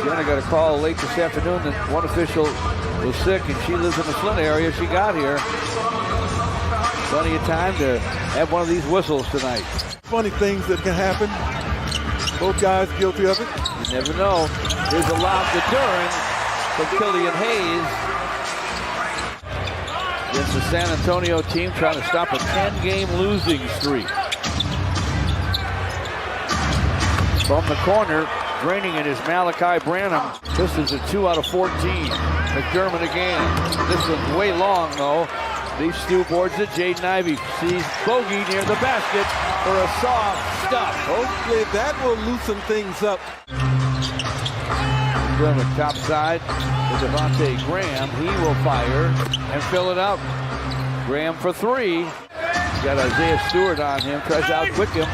Jenna got a call late this afternoon that one official was sick and she lives in the Flint area. She got here. Plenty of time to have one of these whistles tonight. Funny things that can happen. Both guys guilty of it. You never know. Here's a lob to Duran from Killian Hayes. Against the San Antonio team trying to stop a 10-game losing streak. From the corner, draining it is Malachi Branham. Pistons are 2 out of 14. McDermott again. This one's way long though. Leaves Stu boards it. Jaden Ivey sees Bogey near the basket for a soft stuff. Hopefully that will loosen things up. McDermott top side to Devontae Graham. He will fire and fill it up. Graham for 3. He's got Isaiah Stewart on him. Tries to outquick him.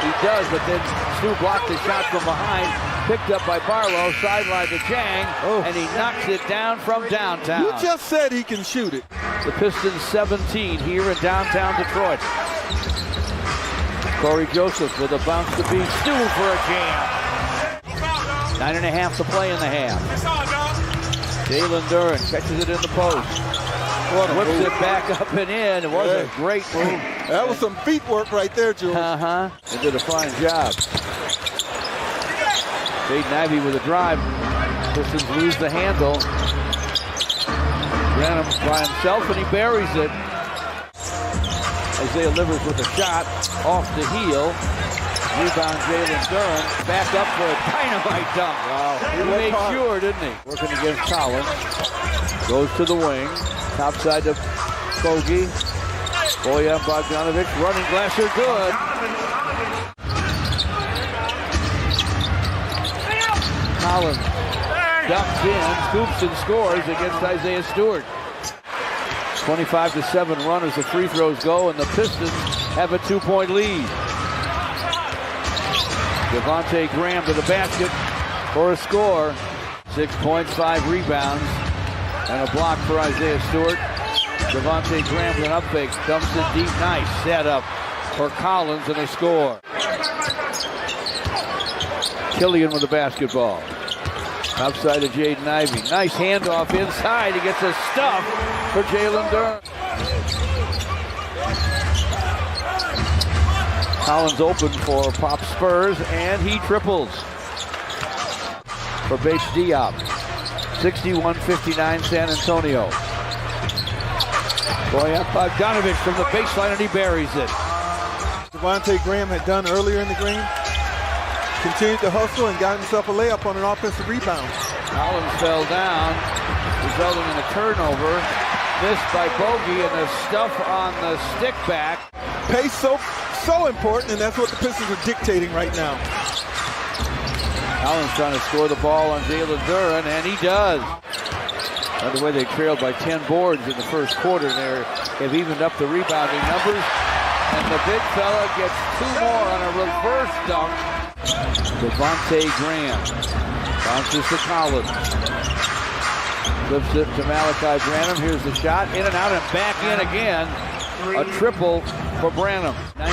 He does, but then Stu blocked the shot from behind. Picked up by Barlow. Sideline to Jang. And he knocks it down from downtown. You just said he can shoot it. The Pistons 17 here in downtown Detroit. Corey Joseph with a bounce to beat Stu for a jam. 9.5 to play in the half. Jalen Duran catches it in the post. Whips it back up and in. It was a great move. That was some feet work right there, Jules. They did a fine job. Jaden Ivey with a drive. Pistons lose the handle. Branham by himself and he buries it. Isaiah Livers with a shot off the heel. Rebound Jalen Duran. Back up for a dynamite dunk. Wow. He made sure, didn't he? Working against Collins. Goes to the wing. Top side to Bogey. Boyan Bogdanovic running. Glasser good. Collins ducks in, scoops and scores against Isaiah Stewart. 25-7 run as the free throws go, and the Pistons have a 2-point lead. Devontae Graham to the basket for a score. 6 points, 5 rebounds, and a block for Isaiah Stewart. Devontae Graham with an up fake, dumps it deep, nice set up for Collins and a score. Killian with the basketball. Outside to Jaden Ivey. Nice handoff inside. He gets a stuff for Jalen Duran. Collins open for Pop Spurs, and he triples for Bates Diop. 61-59 San Antonio. Boyan Bogdanovic from the baseline, and he buries it. Devontae Graham had done earlier in the game. Continued to hustle and got himself a layup on an offensive rebound. Collins fell down, resulting in a turnover. Missed by Bogey, and the stuff on the stick back. Pace so important, and that's what the Pistons are dictating right now. Collins trying to score the ball on Jalen Duran, and he does. By the way, they trailed by 10 boards in the first quarter. They've evened up the rebounding numbers, and the big fella gets 2 more on a reverse dunk. Devontae Graham bounces to Collins. Flips it to Malachi Branham. Here's the shot. In and out and back in again. A triple for Branham. 19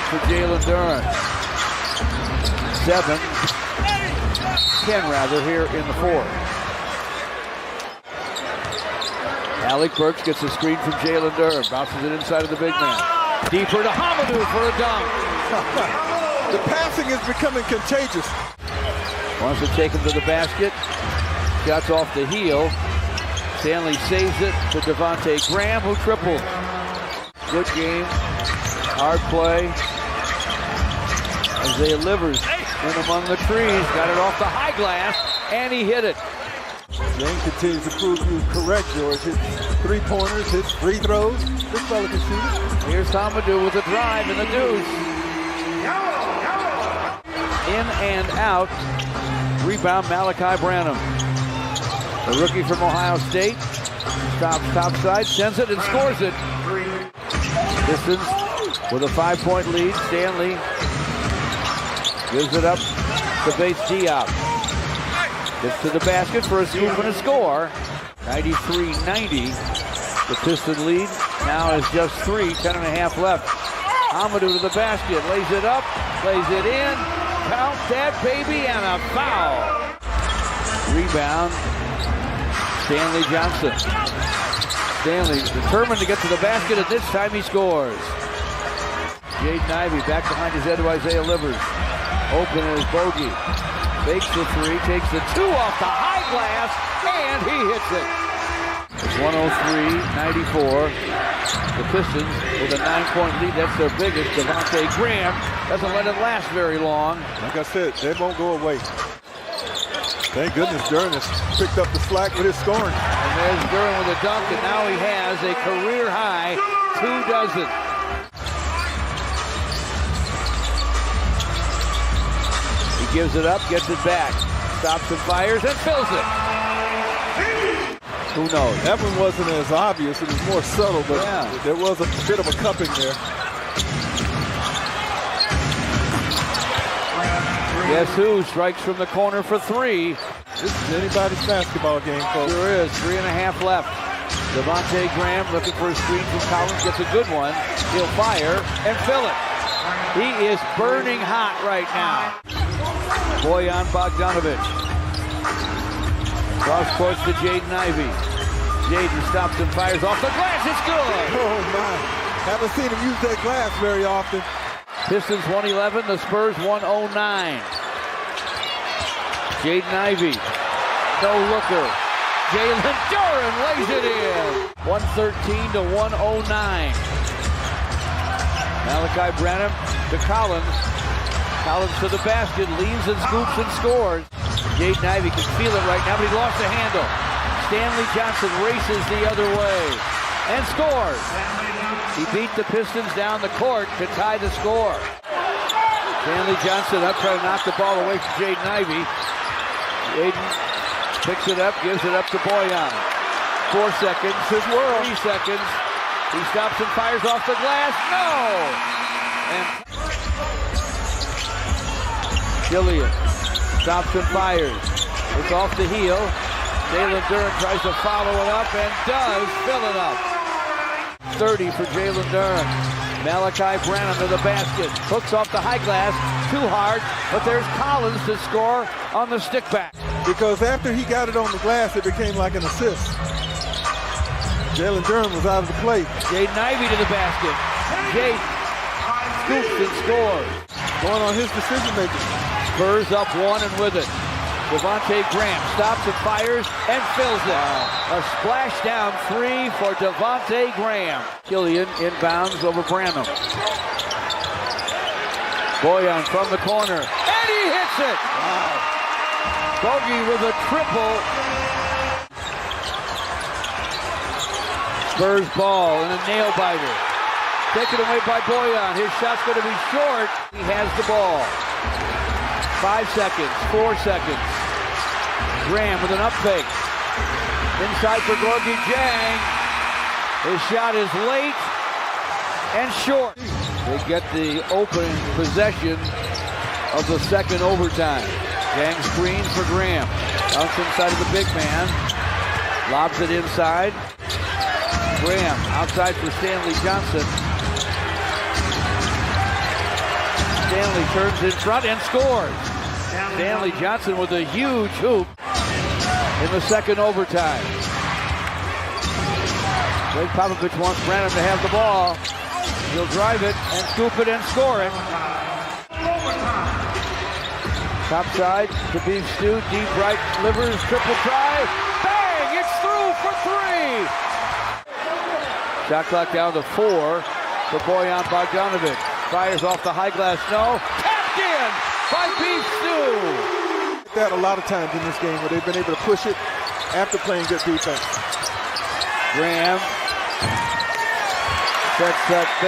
for Jalen Duran. 10 rather here in the fourth. Alec Burks gets a screen from Jalen Duran. Bounces it inside of the big man. Deeper to Hamidou for a dunk. The passing is becoming contagious. Wants to take him to the basket. Shots off the heel. Stanley saves it to Devontae Graham, who tripled. Good game. Hard play. Isaiah Livers in among the trees. Got it off the high glass, and he hit it. Jane continues to prove you correct, George. Hits 3-pointers, hits free throws. This fella can shoot it. Here's Hamidou with a drive and the deuce. In and out. Rebound Malachi Branham. The rookie from Ohio State. Stops topside, sends it and scores it. Pistons with a 5-point lead. Stanley gives it up to Bates Diop. Gets to the basket for a scoop and a score. 93-90. The Piston lead now is just 3, 10.5 left. Hamidou to the basket, lays it up, plays it in. Count that baby, and a foul. Rebound. Stanley Johnson. Stanley determined to get to the basket, and this time he scores. Jaden Ivey back behind his head to Isaiah Livers. Open is Bogey. Fakes the three, takes the two off the high glass, and he hits it. It's 103-94. The Pistons with a 9-point lead. That's their biggest. Devontae Graham doesn't let it last very long. Like I said, they won't go away. Thank goodness Duran has picked up the slack with his scoring. And there's Duran with a dunk, and now he has a career-high 2 dozen. He gives it up, gets it back, stops and fires, and fills it. Who knows? That one wasn't as obvious. It was more subtle, but there was a bit of a cupping there. Guess who strikes from the corner for 3? This is anybody's basketball game, folks. Sure is. 3.5 left. Devontae Graham looking for a screen from Collins. Gets a good one. He'll fire and fill it. He is burning hot right now. Bojan Bogdanovic. Cross court to Jaden Ivey. Jaden stops and fires off the glass. It's good. Oh, my. Haven't seen him use that glass very often. Pistons 111, the Spurs 109. Jaden Ivey, no looker. Jalen Duran lays it in. 113-109. Malachi Branham to Collins. Collins to the basket, leans and scoops and scores. Jaden Ivey can feel it right now, but he lost the handle. Stanley Johnson races the other way and scores. He beat the Pistons down the court to tie the score. Stanley Johnson up trying to knock the ball away from Jaden Ivey. Jaden picks it up, gives it up to Bojan. 4 seconds, his world. 3 seconds. He stops and fires off the glass. No! And Gillian stops and fires. It's off the heel. Jalen Duran tries to follow it up and does fill it up. 30 for Jalen Duran. Malachi Branham to the basket. Hooks off the high glass. Too hard, but there's Collins to score on the stick back. Because after he got it on the glass, it became like an assist. Jalen Duran was out of the play. Jaden Ivey to the basket. Jaden scoops and scores. Going on his decision making. Spurs up 1 and with it. Devontae Graham stops and fires and fills it. A splashdown 3 for Devontae Graham. Killian inbounds over Branham. Bojan from the corner. And he hits it! Wow. Bogey with a triple. Spurs ball and a nail biter. Taken away by Bojan. His shot's going to be short. He has the ball. 5 seconds, 4 seconds. Graham with an up fake. Inside for Gorgie Jang. His shot is late and short. They get the opening possession of the second overtime. Jang screens for Graham. Dunks inside of the big man. Lobs it inside. Graham outside for Stanley Johnson. Stanley turns in front and scores. Stanley Johnson with a huge hoop in the second overtime. Greg Popovich wants Branham to have the ball. He'll drive it and scoop it and score it. Top side to Beef Stew, deep right, Livers, triple try. Bang! It's through for 3! Shot clock down to 4 for Bojan Bogdanovic. Fires off the high glass, no. Tapped in by Beef Stew. That a lot of times in this game where they've been able to push it after playing good defense. Graham sets that.